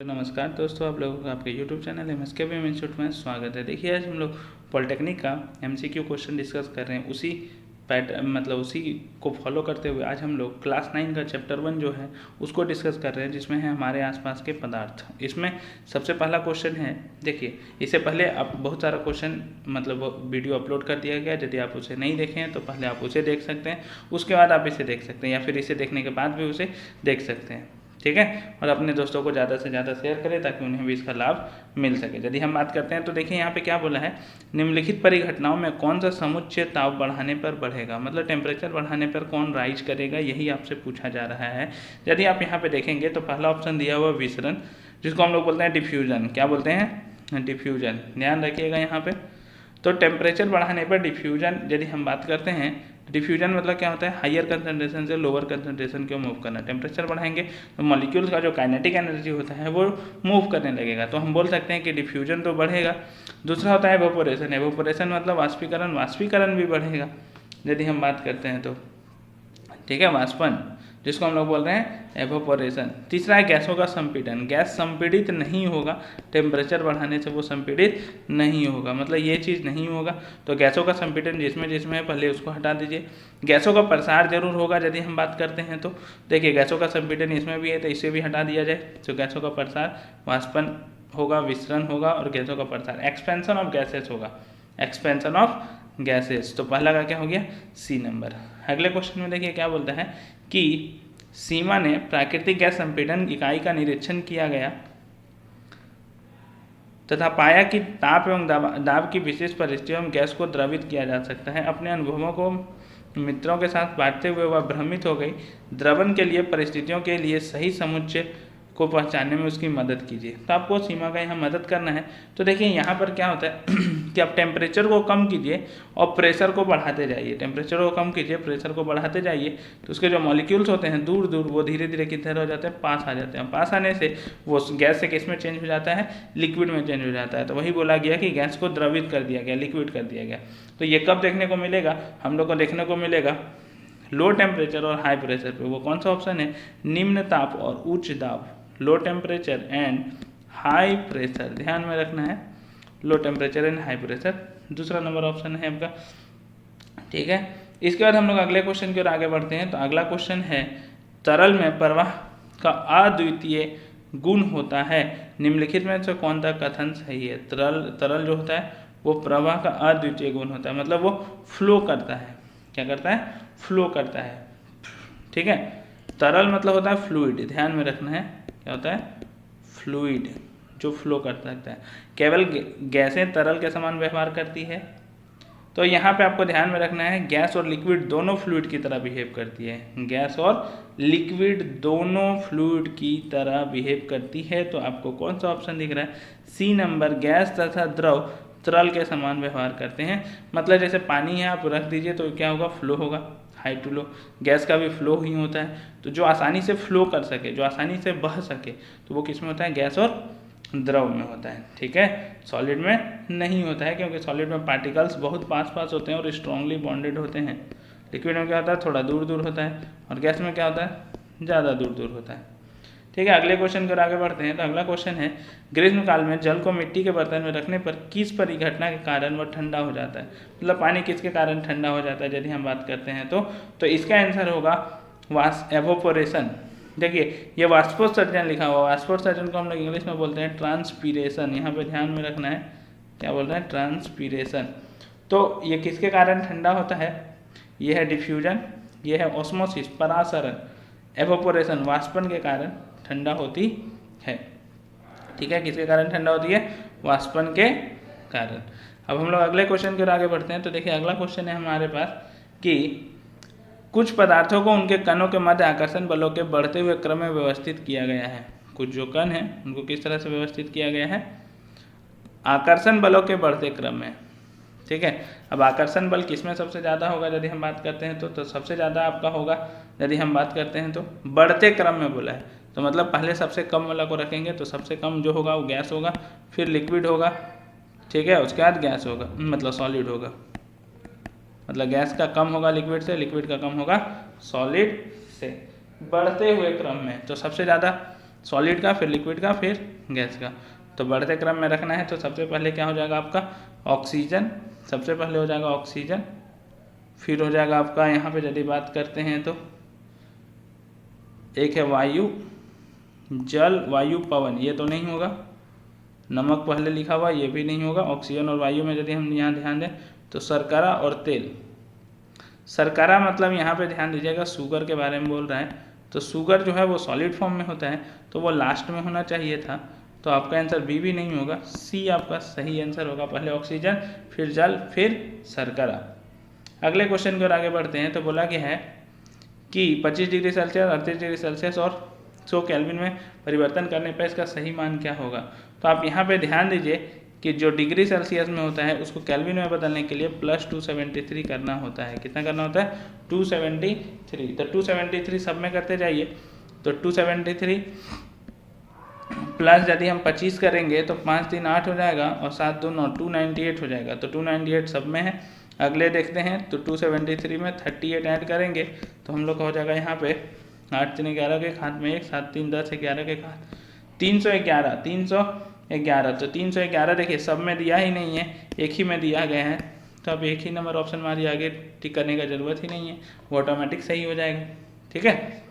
नमस्कार दोस्तों, आप लोगों का आपके YouTube चैनल एमएसकेबीएम इंस्टीट्यूट में स्वागत है। देखिए, आज हम लोग पॉलिटेक्निक का एमसीक्यू क्वेश्चन डिस्कस कर रहे हैं। उसी उसी को फॉलो करते हुए आज हम लोग क्लास 9 का चैप्टर 1 जो है उसको डिस्कस कर रहे हैं, जिसमें है हमारे आसपास के पदार्थ। इसमें सबसे पहला क्वेश्चन है, देखिए इससे पहले आप बहुत सारा क्वेश्चन वीडियो अपलोड कर दिया गया। यदि आप उसे नहीं देखे हैं तो पहले आप उसे देख सकते हैं, उसके बाद आप इसे देख सकते हैं, या फिर इसे देखने के बाद भी उसे देख सकते हैं। ठीक है, और अपने दोस्तों को ज़्यादा से ज़्यादा शेयर करें ताकि उन्हें भी इसका लाभ मिल सके। यदि हम बात करते हैं तो देखिए यहाँ पे क्या बोला है, निम्नलिखित परिघटनाओं में कौन सा समुच्चय ताप बढ़ाने पर बढ़ेगा, मतलब टेम्परेचर बढ़ाने पर कौन राइज करेगा, यही आपसे पूछा जा रहा है। यदि आप यहाँ पे देखेंगे तो पहला ऑप्शन दिया हुआ विसरण, जिसको हम लोग बोलते हैं डिफ्यूजन। क्या बोलते हैं? डिफ्यूजन। ध्यान रखिएगा यहाँ पे। तो टेम्परेचर बढ़ाने पर डिफ्यूजन यदि हम बात करते हैं, डिफ्यूजन मतलब क्या होता है, हायर कंसंट्रेशन से लोअर कंसंट्रेशन को मूव करना। टेम्परेचर बढ़ाएंगे तो मॉलिक्यूल्स का जो काइनेटिक एनर्जी होता है वो मूव करने लगेगा, तो हम बोल सकते हैं कि डिफ्यूजन तो बढ़ेगा। दूसरा होता है एवोपोरेशन। एवोपोरेशन मतलब वाष्पीकरण, वाष्पीकरण भी बढ़ेगा यदि हम बात करते हैं तो। ठीक है, वाष्पन, जिसको हम लोग बोल रहे हैं एवोपोरेशन। तीसरा है गैसों का संपीड़न। गैस संपीड़ित नहीं होगा, टेम्परेचर बढ़ाने से वो संपीड़ित नहीं होगा, मतलब ये चीज़ नहीं होगा। तो गैसों का संपीड़न जिसमें जिसमें है पहले उसको हटा दीजिए। गैसों का प्रसार जरूर होगा यदि हम बात करते हैं तो। देखिए गैसों का संपीड़न इसमें भी है तो इसे भी हटा दिया जाए। तो गैसों का प्रसार, वाष्पन होगा, विसरण होगा और गैसों का प्रसार, एक्सपेंशन ऑफ गैसेस होगा, एक्सपेंशन ऑफ गैसेस। तो पहला का क्या हो गया? सी नंबर। अगले क्वेश्चन में देखिए क्या बोलता है कि सीमा ने प्राकृतिक गैस संपीड़न इकाई का निरीक्षण किया गया तथा पाया कि ताप एवं दाब की विशेष परिस्थितियों में गैस को द्रवित किया जा सकता है। अपने अनुभवों को मित्रों के साथ बांटते हुए वह भ्रमित हो गई। द्रवण के लिए परिस्थितियों के लिए सही समुच्चय को पहचानने में उसकी मदद कीजिए। तो आपको सीमा का यहाँ मदद करना है। तो देखिए यहाँ पर क्या होता है कि आप टेम्परेचर को कम कीजिए और प्रेशर को बढ़ाते जाइए। टेम्परेचर को कम कीजिए, प्रेशर को बढ़ाते जाइए, तो उसके जो मॉलिक्यूल्स होते हैं दूर दूर वो धीरे धीरे किधर हो जाते हैं, पास आ जाते हैं। पास आने से वो गैस से किस में चेंज हो जाता है, लिक्विड में चेंज हो जाता है। तो वही बोला गया कि गैस को द्रवित कर दिया गया, लिक्विड कर दिया गया। तो ये कब देखने को मिलेगा? हम लोग को देखने को मिलेगा लो टेम्परेचर और हाई प्रेशर पे। वो कौन सा ऑप्शन है? निम्न ताप और उच्च दाब, low temperature and high pressure. ध्यान में रखना है, low temperature and high pressure दूसरा नंबर ऑप्शन है आपका। ठीक है, इसके बाद हम लोग अगले क्वेश्चन की ओर आगे बढ़ते हैं। तो अगला क्वेश्चन है, तरल में प्रवाह का अद्वितीय गुण होता है, निम्नलिखित में से कौन सा कथन सही है? तरल जो होता है वो प्रवाह का अद्वितीय गुण होता है, मतलब वो फ्लो करता है। क्या करता है? फ्लो करता है। ठीक है, तरल मतलब होता है फ्लूइड, ध्यान में रखना है। क्या होता है? फ्लूइड, जो फ्लो कर सकता है। केवल गैसें तरल के समान व्यवहार करती है। तो यहाँ पे आपको ध्यान में रखना है, गैस और लिक्विड दोनों फ्लूइड की तरह बिहेव करती है। गैस और लिक्विड दोनों फ्लूइड की तरह बिहेव करती है। तो आपको कौन सा ऑप्शन दिख रहा है? सी नंबर। गैस तथा द्रव तरल के समान व्यवहार करते हैं, मतलब जैसे पानी है आप रख दीजिए तो क्या होगा? फ्लो होगा, हाई टू लो। गैस का भी फ्लो ही होता है। तो जो आसानी से फ्लो कर सके, जो आसानी से बह सके, तो वो किस में होता है? गैस और द्रव में होता है। ठीक है, सॉलिड में नहीं होता है, क्योंकि सॉलिड में पार्टिकल्स बहुत पास पास होते हैं और स्ट्रांगली बॉन्डेड होते हैं। लिक्विड में क्या होता है? थोड़ा दूर दूर होता है। और गैस में क्या होता है? ज़्यादा दूर दूर होता है। ठीक है, अगले क्वेश्चन की ओर आगे बढ़ते हैं। तो अगला क्वेश्चन है, ग्रीष्म काल में जल को मिट्टी के बर्तन में रखने पर किस परिघटना के कारण वह ठंडा हो जाता है, मतलब पानी किसके कारण ठंडा हो जाता है यदि हम बात करते हैं तो इसका आंसर होगा एवोपोरेशन। देखिए ये वाष्पोत्सर्जन लिखा हुआ, वाष्पोत्सर्जन को हम लोग इंग्लिश में बोलते हैं ट्रांसपीरेशन। यहाँ पे ध्यान में रखना है, क्या बोल रहे हैं? ट्रांसपीरेशन। तो ये किसके कारण ठंडा होता है? ये है डिफ्यूजन, ये है ऑस्मोसिस परासरण, एवोपोरेशन वाष्पन के कारण ठंडा होती है। ठीक है, किसके कारण ठंडा होती है? वाष्पन के कारण। अब हम लोग अगले क्वेश्चन की ओर आगे बढ़ते हैं। तो देखिए अगला क्वेश्चन है हमारे पास कि कुछ पदार्थों को उनके कणों के मध्य आकर्षण बलों के बढ़ते हुए क्रम में व्यवस्थित किया गया है। कुछ जो कण है उनको किस तरह से व्यवस्थित किया गया है? आकर्षण बलों के बढ़ते क्रम में। ठीक है, अब आकर्षण बल किसमें सबसे ज़्यादा होगा यदि हम बात करते हैं तो सबसे ज़्यादा आपका होगा यदि हम बात करते हैं तो बढ़ते क्रम में बोला है। तो मतलब पहले सबसे कम वाला को रखेंगे, तो सबसे कम जो होगा वो गैस होगा, फिर लिक्विड होगा। ठीक है, उसके बाद गैस होगा, मतलब सॉलिड होगा। मतलब गैस का कम होगा लिक्विड से, लिक्विड का कम होगा सॉलिड से, बढ़ते हुए क्रम में। तो सबसे ज़्यादा सॉलिड का, फिर लिक्विड का, फिर गैस का। तो बढ़ते क्रम में रखना है तो सबसे पहले क्या हो जाएगा आपका ऑक्सीजन, सबसे पहले हो जाएगा ऑक्सीजन, फिर हो जाएगा आपका यहाँ पे यदि बात करते हैं तो एक है वायु, जल, वायु, पवन, ये तो नहीं होगा, नमक पहले लिखा हुआ ये भी नहीं होगा। ऑक्सीजन और वायु में यदि हम यहाँ ध्यान दें तो शर्करा और तेल। शर्करा मतलब यहाँ पे ध्यान दीजिएगा शुगर के बारे में बोल रहा है, तो शुगर जो है वो सॉलिड फॉर्म में होता है तो वो लास्ट में होना चाहिए था, तो आपका आंसर बी भी नहीं होगा, सी आपका सही आंसर होगा। पहले ऑक्सीजन, फिर जल, फिर शर्करा। अगले क्वेश्चन की ओर आगे बढ़ते हैं तो बोला गया है कि 25 डिग्री सेल्सियस, 38 डिग्री सेल्सियस और 100 केल्विन में परिवर्तन करने पर इसका सही मान क्या होगा। तो आप यहाँ पे ध्यान दीजिए कि जो डिग्री सेल्सियस में होता है उसको केल्विन में बदलने के लिए +273 करना होता है। कितना करना होता है 273। तो 273 सब में करते जाइए, तो 273 प्लस यदि हम 25 करेंगे तो 5 3 8 हो जाएगा और 7 2 9 298 हो जाएगा। तो 298 सब में है। अगले देखते हैं तो 273 में 38 ऐड करेंगे तो हम लोग का हो जाएगा यहाँ पे 8 3 11 के हाथ में 1, 7 3 10 11 के हाथ 311, 311। तो 311 देखिए सब में दिया ही नहीं है, एक ही में दिया गया है, तो अब एक ही नंबर ऑप्शन मारिए, आगे टिक करने का ज़रूरत ही नहीं है, वो ऑटोमेटिक सही हो जाएगा। ठीक है,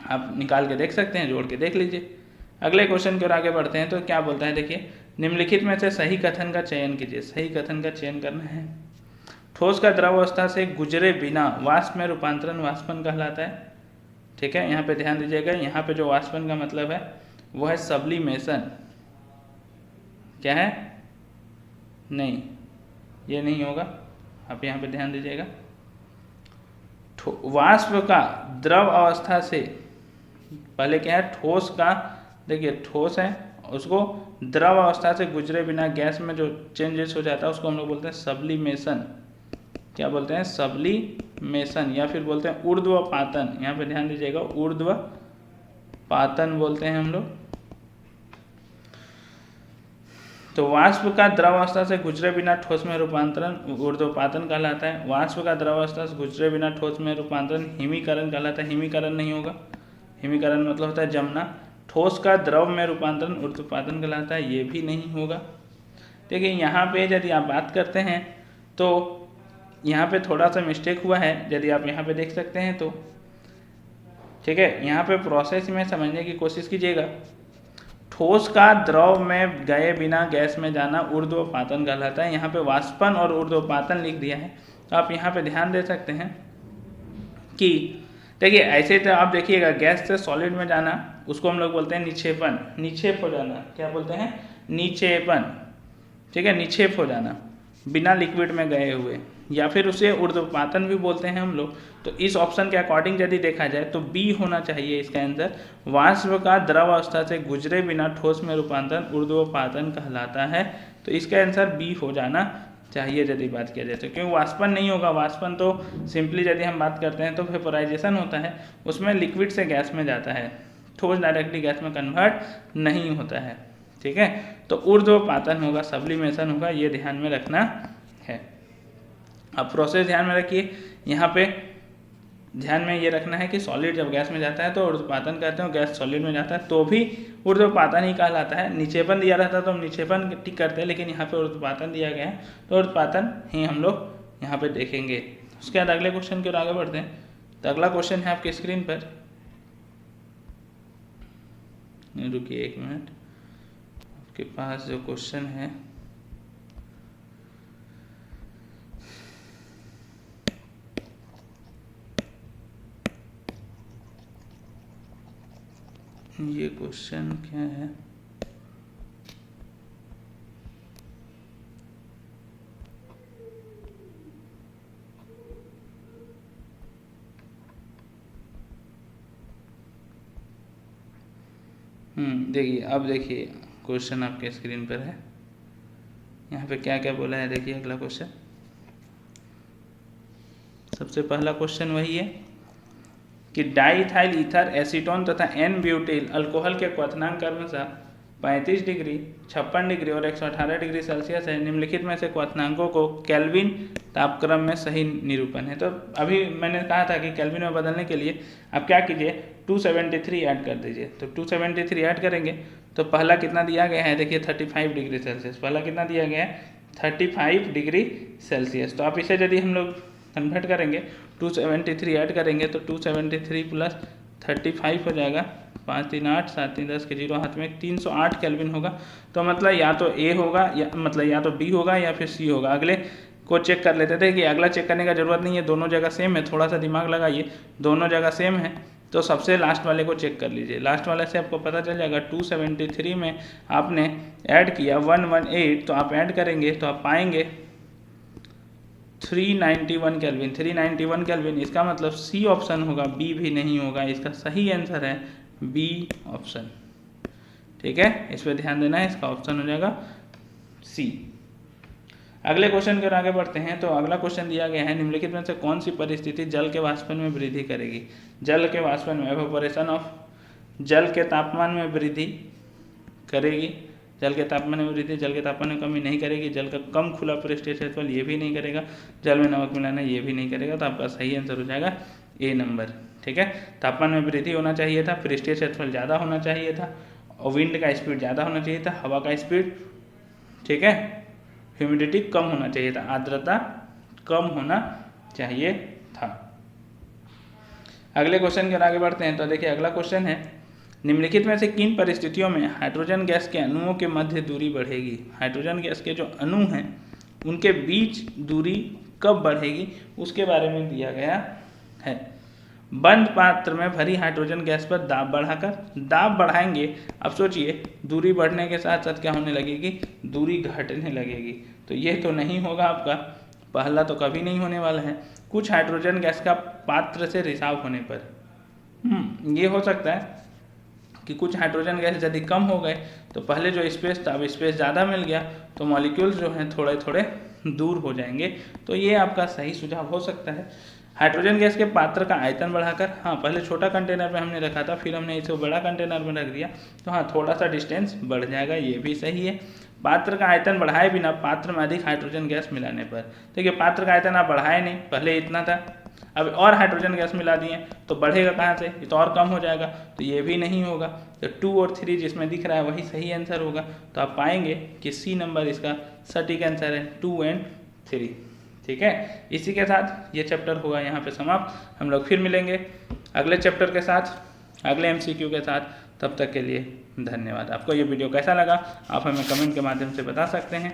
आप निकाल के देख सकते हैं, जोड़ के देख लीजिए। अगले क्वेश्चन की ओर आगे बढ़ते हैं तो क्या बोलता है, देखिए निम्नलिखित में से सही कथन का चयन कीजिए। सही कथन का चयन करना है। ठोस का द्रव अवस्था से गुजरे बिना वाष्प में रूपांतरण वाष्पन कहलाता है। ठीक है, यहाँ पे ध्यान दीजिएगा, यहाँ पे जो वाष्पन का मतलब है वो है सब्लिमेशन। क्या है, नहीं ये नहीं होगा, आप यहाँ पे ध्यान दीजिएगा। वाष्प का द्रव अवस्था से, पहले क्या है ठोस का, देखिए ठोस है उसको द्रव अवस्था से गुजरे बिना गैस में जो चेंजेस हो जाता है उसको हम लोग बोलते हैं सब्लिमेशन। क्या बोलते हैं, सब्लिमेशन, या फिर बोलते हैं ऊर्ध्वपातन। यहाँ पे ध्यान दीजिएगा, ऊर्ध्वपातन बोलते हैं हम लोग। तो वाष्प का द्रव अवस्था से गुजरे बिना ठोस में रूपांतरण ऊर्ध्वपातन कहलाता है। वाष्प का द्रव अवस्था से गुजरे बिना ठोस में रूपांतरण हिमीकरण कहलाता है। हिमीकरण नहीं होगा, हिमीकरण मतलब होता है जमना। ठोस का द्रव में रूपांतरण ऊर्ध्वपातन कहलाता है, ये भी नहीं होगा। देखिए यहाँ पे यदि आप बात करते हैं तो यहाँ पे थोड़ा सा मिस्टेक हुआ है, यदि आप यहाँ पे देख सकते हैं तो। ठीक है, यहाँ पे प्रोसेस में समझने की कोशिश कीजिएगा। ठोस का द्रव में गए बिना गैस में जाना ऊर्ध्वपातन कहलाता है। यहाँ पे वाष्पन और ऊर्ध्वपातन लिख दिया है, तो आप यहाँ पे ध्यान दे सकते हैं कि देखिए ऐसे तो आप देखिएगा गैस से सॉलिड में जाना उसको हम लोग बोलते हैं निक्षेपण, निक्षेप हो जाना। क्या बोलते हैं, निक्षेपण। ठीक है, निक्षेप हो जाना बिना लिक्विड में गए हुए, या फिर उसे ऊर्ध्वपातन भी बोलते हैं हम लोग। तो इस ऑप्शन के अकॉर्डिंग यदि देखा जाए तो बी होना चाहिए इसका आंसर। वाष्प का द्रव अवस्था से गुजरे बिना ठोस में रूपांतरण ऊर्ध्वपातन कहलाता है, तो इसका आंसर बी हो जाना चाहिए यदि बात किया जाए तो। क्योंकि वाष्पन नहीं होगा, वाष्पन तो सिंपली यदि हम बात करते हैं तो वेपोराइजेशन होता है, उसमें लिक्विड से गैस में जाता है, ठोस डायरेक्टली गैस में कन्वर्ट नहीं होता है। ठीक है, तो ऊर्ध्वपातन होगा, सब्लिमेशन होगा, ये ध्यान में रखना है। अब प्रोसेस ध्यान में रखिए, यहाँ पे ध्यान में ये रखना है कि सॉलिड जब गैस में जाता है तो ऊर्ध्वपातन कहते हैं, गैस सॉलिड में जाता है तो भी ऊर्ध्वपातन ही कहलाता है। निक्षेपण दिया रहता है तो हम निक्षेपण टिक करते हैं, लेकिन यहाँ पे ऊर्ध्वपातन दिया गया है तो ऊर्ध्वपातन ही हम लोग यहाँ पे देखेंगे। उसके बाद अगले क्वेश्चन की ओर आगे बढ़ते हैं। तो अगला क्वेश्चन है आपके स्क्रीन पर, रुकिए 1 मिनट, आपके पास जो क्वेश्चन है ये क्वेश्चन क्या है, देखिए अब देखिए क्वेश्चन आपके स्क्रीन पर है, यहाँ पे क्या क्या बोला है। देखिए अगला क्वेश्चन, सबसे पहला क्वेश्चन वही है कि डाइथाइल ईथर एसीटोन तथा एन ब्यूटिल अल्कोहल के क्वथनांक क्रमशः 35 डिग्री, 56 डिग्री और 118 डिग्री सेल्सियस है। निम्नलिखित में से क्वथनांकों को केल्विन तापक्रम में सही निरूपण है। तो अभी मैंने कहा था कि केल्विन में बदलने के लिए आप क्या कीजिए, 273 ऐड कर दीजिए। तो 273 ऐड करेंगे तो पहला कितना दिया गया है, देखिए 35 डिग्री सेल्सियस। पहला कितना दिया गया है, 35 डिग्री सेल्सियस। तो आप इसे यदि हम लोग कन्वर्ट करेंगे, 273 ऐड करेंगे तो 273 प्लस 35 हो जाएगा, 5 3 8 7 3 10 के 0 हाथ में 308 केल्विन होगा। तो मतलब या तो ए होगा या मतलब या तो बी होगा या फिर सी होगा। अगले को चेक कर लेते थे कि अगला चेक करने का जरूरत नहीं है, दोनों जगह सेम है। थोड़ा सा दिमाग लगाइए, दोनों जगह सेम है तो सबसे लास्ट वाले को चेक कर लीजिए। लास्ट वाले से आपको पता चल जाएगा 273 में आपने ऐड किया 118, तो आप ऐड करेंगे तो आप पाएंगे 391 केल्विन। 391 केल्विन, इसका मतलब सी ऑप्शन होगा, बी भी नहीं होगा। इसका सही आंसर है बी ऑप्शन। ठीक है, इस पर ध्यान देना है, इसका ऑप्शन हो जाएगा सी। अगले क्वेश्चन की ओर आगे बढ़ते हैं। तो अगला क्वेश्चन दिया गया है, निम्नलिखित में से कौन सी परिस्थिति जल के वाष्पन में वृद्धि करेगी। जल के वाष्पन में एवापोरेशन ऑफ, जल के तापमान में वृद्धि करेगी। जल के तापमान में वृद्धि जल के तापमान में कमी नहीं करेगी। जल का कम खुला पृष्ठीय क्षेत्रफल ये भी नहीं करेगा। जल में नमक मिलाना ये भी नहीं करेगा। तो आपका सही आंसर हो जाएगा ए नंबर। ठीक है, तापमान में वृद्धि होना चाहिए था, पृष्ठीय क्षेत्रफल ज़्यादा होना चाहिए था, और विंड का स्पीड ज़्यादा होना चाहिए था, हवा का स्पीड, ठीक है, ह्यूमिडिटी कम होना चाहिए था, आर्द्रता कम होना चाहिए था। अगले क्वेश्चन की ओर आगे बढ़ते हैं। तो देखिए अगला क्वेश्चन है, निम्नलिखित में से किन परिस्थितियों में हाइड्रोजन गैस के अणुओं के मध्य दूरी बढ़ेगी। हाइड्रोजन गैस के जो अणु हैं उनके बीच दूरी कब बढ़ेगी उसके बारे में दिया गया है। बंद पात्र में भरी हाइड्रोजन गैस पर दाब बढ़ाकर, दाब बढ़ाएंगे, अब सोचिए दूरी बढ़ने के साथ साथ क्या होने लगेगी, दूरी घटने लगेगी। तो ये तो नहीं होगा आपका, पहला तो कभी नहीं होने वाला है। कुछ हाइड्रोजन गैस का पात्र से रिसाव होने पर ये हो सकता है कि कुछ हाइड्रोजन गैस यदि कम हो गए तो पहले जो स्पेस था अब स्पेस ज़्यादा मिल गया तो मॉलिक्यूल्स जो हैं थोड़े थोड़े दूर हो जाएंगे। तो ये आपका सही सुझाव हो सकता है। हाइड्रोजन गैस के पात्र का आयतन बढ़ाकर, हाँ पहले छोटा कंटेनर में हमने रखा था, फिर हमने इसे बड़ा कंटेनर में रख दिया, तो हाँ थोड़ा सा डिस्टेंस बढ़ जाएगा, ये भी सही है। पात्र का आयतन बढ़ाए बिना पात्र में अधिक हाइड्रोजन गैस मिलाने पर, देखिए पात्र का आयतन आप बढ़ाए नहीं, पहले इतना था, अब और हाइड्रोजन गैस मिला दिए तो बढ़ेगा कहाँ से, ये तो और कम हो जाएगा, तो ये भी नहीं होगा। तो 2 और 3 जिसमें दिख रहा है वही सही आंसर होगा। तो आप पाएंगे कि सी नंबर इसका सटीक आंसर है, 2 और 3। ठीक है, इसी के साथ ये चैप्टर होगा यहाँ पे समाप्त। हम लोग फिर मिलेंगे अगले चैप्टर के साथ, अगले MCQ के साथ। तब तक के लिए धन्यवाद। आपको ये वीडियो कैसा लगा आप हमें कमेंट के माध्यम से बता सकते हैं।